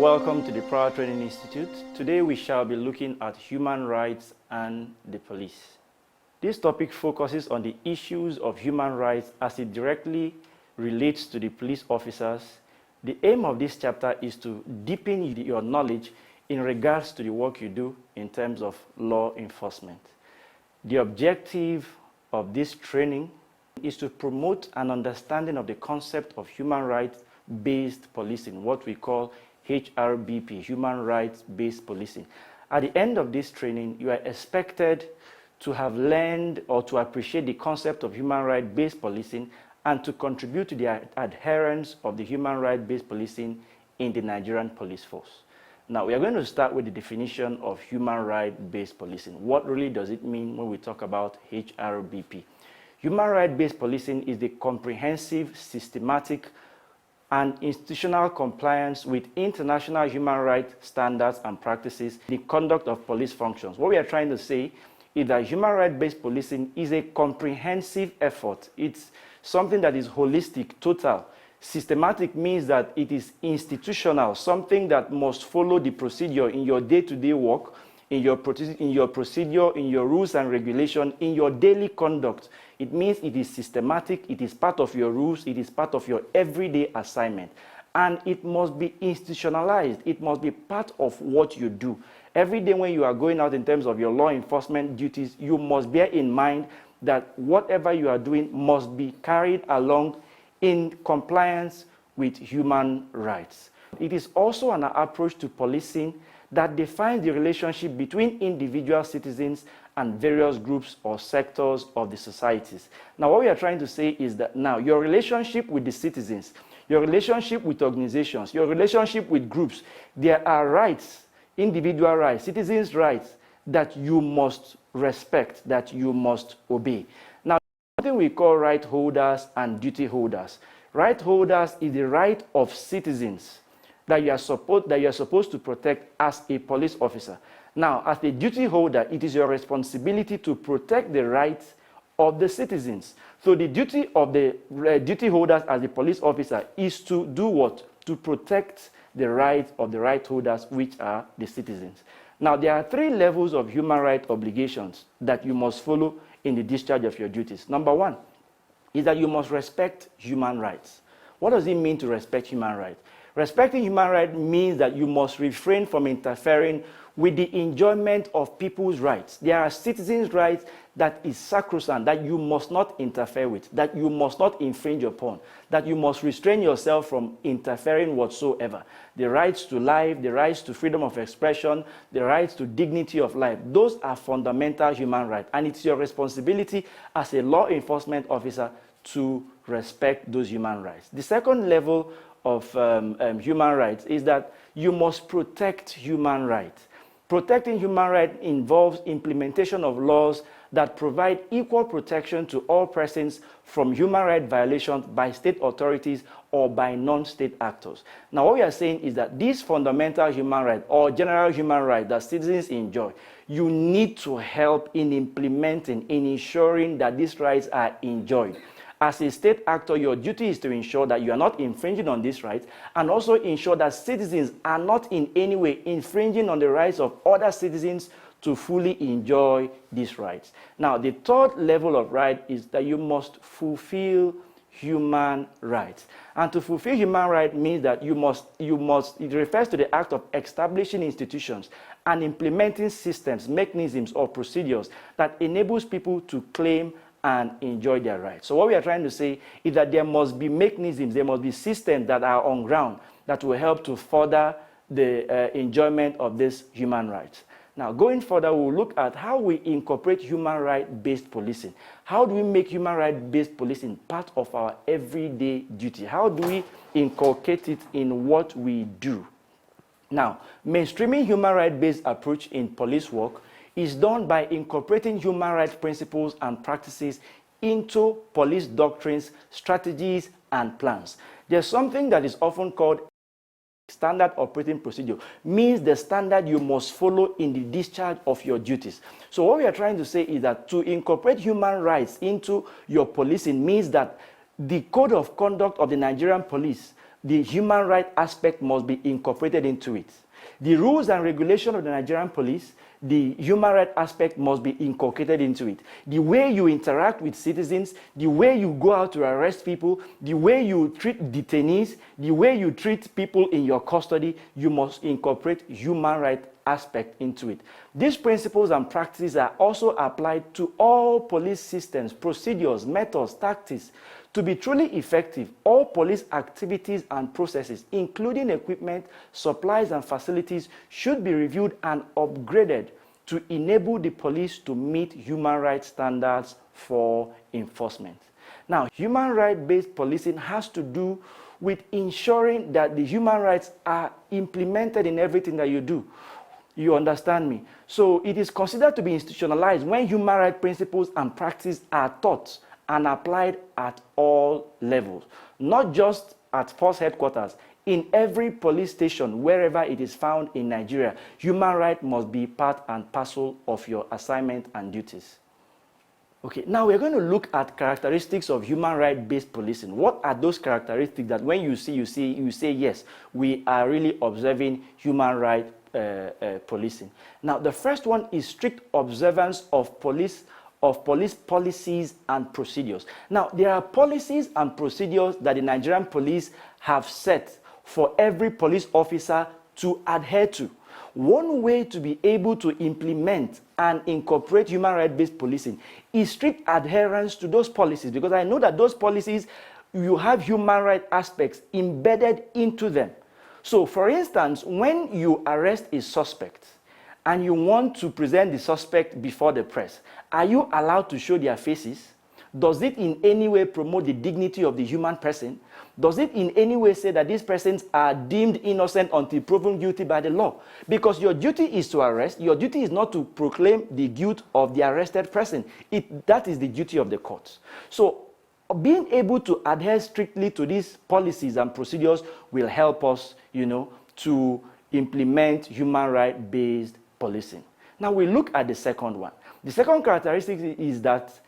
Welcome to the Power Training Institute. Today we shall be looking at human rights and the police. This topic focuses on the issues of human rights as it directly relates to the police officers. The aim of this chapter is to deepen your knowledge in regards to the work you do in terms of law enforcement. The objective of this training is to promote an understanding of the concept of human rights-based policing, what we call HRBP, Human Rights-Based Policing. At the end of this training, you are expected to have learned or to appreciate the concept of human rights-based policing and to contribute to the adherence of the human rights-based policing in the Nigerian police force. Now, we are going to start with the definition of human rights-based policing. What really does it mean when we talk about HRBP? Human rights-based policing is the comprehensive, systematic, and institutional compliance with international human rights standards and practices, the conduct of police functions. What we are trying to say is that human rights-based policing is a comprehensive effort. It's something that is holistic, total. Systematic means that it is institutional, something that must follow the procedure in your day-to-day work, in your procedure, in your rules and regulations, in your daily conduct. It means it is systematic, it is part of your rules, it is part of your everyday assignment. And it must be institutionalized, it must be part of what you do. Every day when you are going out in terms of your law enforcement duties, you must bear in mind that whatever you are doing must be carried along in compliance with human rights. It is also an approach to policing that defines the relationship between individual citizens and various groups or sectors of the societies. Now, what we are trying to say is that now your relationship with the citizens, your relationship with organizations, your relationship with groups, there are rights, individual rights, citizens' rights that you must respect, that you must obey. Now, something we call right holders and duty holders. Right holders is the right of citizens that you are supposed to protect as a police officer. Now, as a duty holder, it is your responsibility to protect the rights of the citizens. So the duty of the duty holders as a police officer is to do what? To protect the rights of the right holders, which are the citizens. Now, there are three levels of human rights obligations that you must follow in the discharge of your duties. Number one is that you must respect human rights. What does it mean to respect human rights? Respecting human rights means that you must refrain from interfering with the enjoyment of people's rights. There are citizens' rights that is sacrosanct, that you must not interfere with, that you must not infringe upon, that you must restrain yourself from interfering whatsoever. The rights to life, the rights to freedom of expression, the rights to dignity of life, those are fundamental human rights. And it's your responsibility as a law enforcement officer to respect those human rights. The second level of human rights is that you must protect human rights. Protecting human rights involves implementation of laws that provide equal protection to all persons from human rights violations by state authorities or by non-state actors. Now, what we are saying is that these fundamental human rights or general human rights that citizens enjoy, you need to help in implementing, in ensuring that these rights are enjoyed. As a state actor, your duty is to ensure that you are not infringing on these rights and also ensure that citizens are not in any way infringing on the rights of other citizens to fully enjoy these rights. Now, the third level of right is that you must fulfill human rights. And to fulfill human rights means that it refers to the act of establishing institutions and implementing systems, mechanisms, or procedures that enables people to claim and enjoy their rights. So what we are trying to say is that there must be mechanisms, there must be systems that are on ground that will help to further the enjoyment of these human rights. Now, going further, we'll look at how we incorporate human rights-based policing. How do we make human rights-based policing part of our everyday duty? How do we inculcate it in what we do? Now, mainstreaming human rights-based approach in police work is done by incorporating human rights principles and practices into police doctrines, strategies, and plans. There's something that is often called standard operating procedure, means the standard you must follow in the discharge of your duties. So what we are trying to say is that to incorporate human rights into your policing means that the code of conduct of the Nigerian police the human rights aspect must be incorporated into it. The rules and regulations of the Nigerian police, the human rights aspect must be incorporated into it. The way you interact with citizens, the way you go out to arrest people, the way you treat detainees, the way you treat people in your custody, you must incorporate human rights aspect into it. These principles and practices are also applied to all police systems, procedures, methods, tactics. To be truly effective, all police activities and processes, including equipment, supplies, and facilities, should be reviewed and upgraded to enable the police to meet human rights standards for enforcement. Now, human rights-based policing has to do with ensuring that the human rights are implemented in everything that you do. You understand me? So it is considered to be institutionalized when human rights principles and practices are taught and applied at all levels, not just at force headquarters. In every police station, wherever it is found in Nigeria, human rights must be part and parcel of your assignment and duties. Okay, now we're going to look at characteristics of human rights-based policing. What are those characteristics that when you say, yes, we are really observing human rights policing? Now, the first one is strict observance of police policies and procedures. Now, there are policies and procedures that the Nigerian police have set for every police officer to adhere to. One way to be able to implement and incorporate human rights-based policing is strict adherence to those policies, because I know that those policies, you have human rights aspects embedded into them. So, for instance, when you arrest a suspect, and you want to present the suspect before the press, are you allowed to show their faces? Does it in any way promote the dignity of the human person? Does it in any way say that these persons are deemed innocent until proven guilty by the law? Because your duty is to arrest. Your duty is not to proclaim the guilt of the arrested person. That is the duty of the courts. So being able to adhere strictly to these policies and procedures will help us, to implement human rights-based policing. Now we look at the second one. The second characteristic is that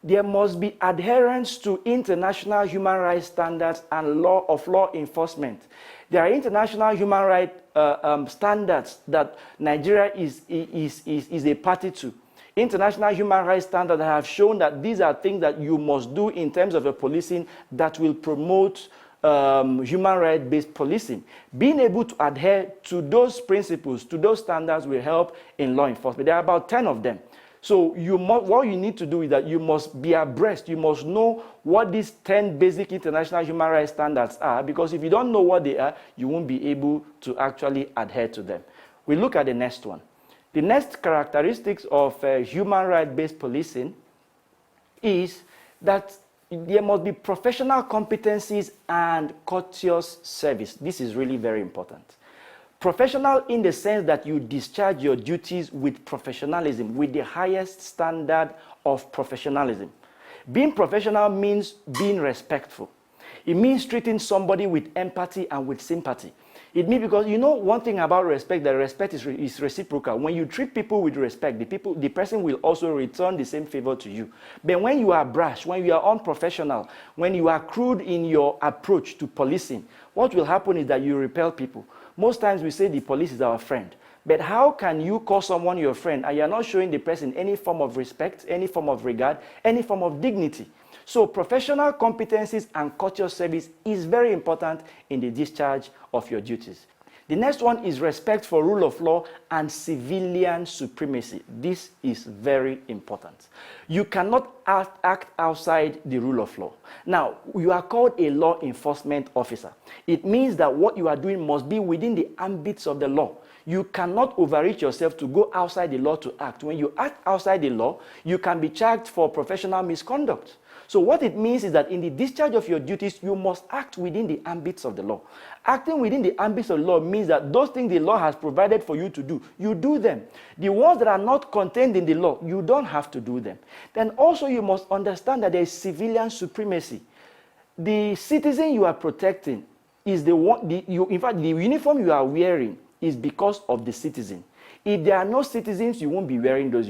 there must be adherence to international human rights standards and law enforcement. There are international human rights standards that Nigeria is a party to. International human rights standards have shown that these are things that you must do in terms of a policing that will promote human rights-based policing. Being able to adhere to those principles, to those standards, will help in law enforcement. There are about 10 of them. So what you need to do is that you must be abreast. You must know what these 10 basic international human rights standards are, because if you don't know what they are, you won't be able to actually adhere to them. We look at the next one. The next characteristics of human rights-based policing is that there must be professional competencies and courteous service. This is really very important. Professional in the sense that you discharge your duties with professionalism, with the highest standard of professionalism. Being professional means being respectful. It means treating somebody with empathy and with sympathy. It means, because one thing about respect, that respect is reciprocal. When you treat people with respect, the person will also return the same favor to you. But when you are brash, when you are unprofessional, when you are crude in your approach to policing, what will happen is that you repel people. Most times we say the police is our friend. But how can you call someone your friend and you're not showing the person any form of respect, any form of regard, any form of dignity? So professional competencies and courteous service is very important in the discharge of your duties. The next one is respect for rule of law and civilian supremacy. This is very important. You cannot act outside the rule of law. Now, you are called a law enforcement officer. It means that what you are doing must be within the ambits of the law. You cannot overreach yourself to go outside the law to act. When you act outside the law, you can be charged for professional misconduct. So what it means is that in the discharge of your duties, you must act within the ambits of the law. Acting within the ambits of the law means that those things the law has provided for you to do, you do them. The ones that are not contained in the law, you don't have to do them. Then also you must understand that there is civilian supremacy. The citizen you are protecting is the one, in fact, the uniform you are wearing is because of the citizen. If there are no citizens, you won't be wearing those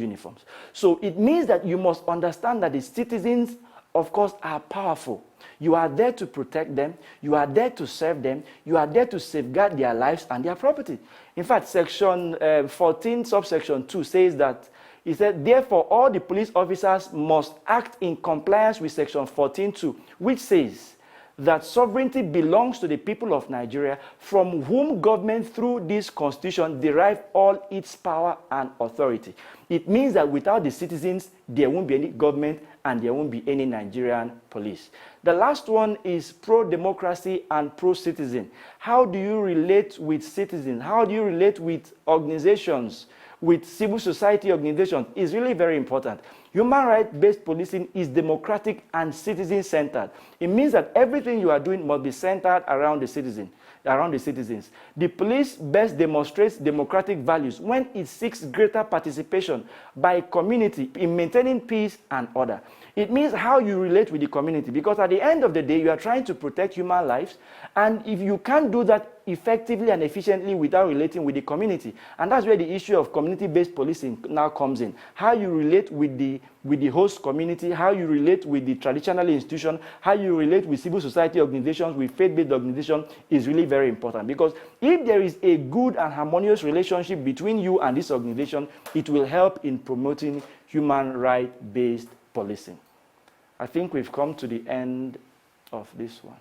uniforms. So it means that you must understand that the citizens, of course, are powerful. You are there to protect them. You are there to serve them. You are there to safeguard their lives and their property. In fact, section 14, subsection 2 says that, he said, therefore, all the police officers must act in compliance with section 14.2, which says that sovereignty belongs to the people of Nigeria, from whom government through this constitution derive all its power and authority. It means that without the citizens, there won't be any government and there won't be any Nigerian police. The last one is pro-democracy and pro-citizen. How do you relate with citizens? How do you relate with organizations, with civil society organizations? Is really very important. Human rights-based policing is democratic and citizen-centered. It means that everything you are doing must be centered around the citizens. The police best demonstrates democratic values when it seeks greater participation by community in maintaining peace and order. It means how you relate with the community, because at the end of the day, you are trying to protect human lives, and if you can't do that effectively and efficiently without relating with the community, and that's where the issue of community-based policing now comes in. How you relate with the host community, how you relate with the traditional institution, how you relate with civil society organizations, with faith-based organizations is really very important, because if there is a good and harmonious relationship between you and this organization, it will help in promoting human rights-based policing. I think we've come to the end of this one.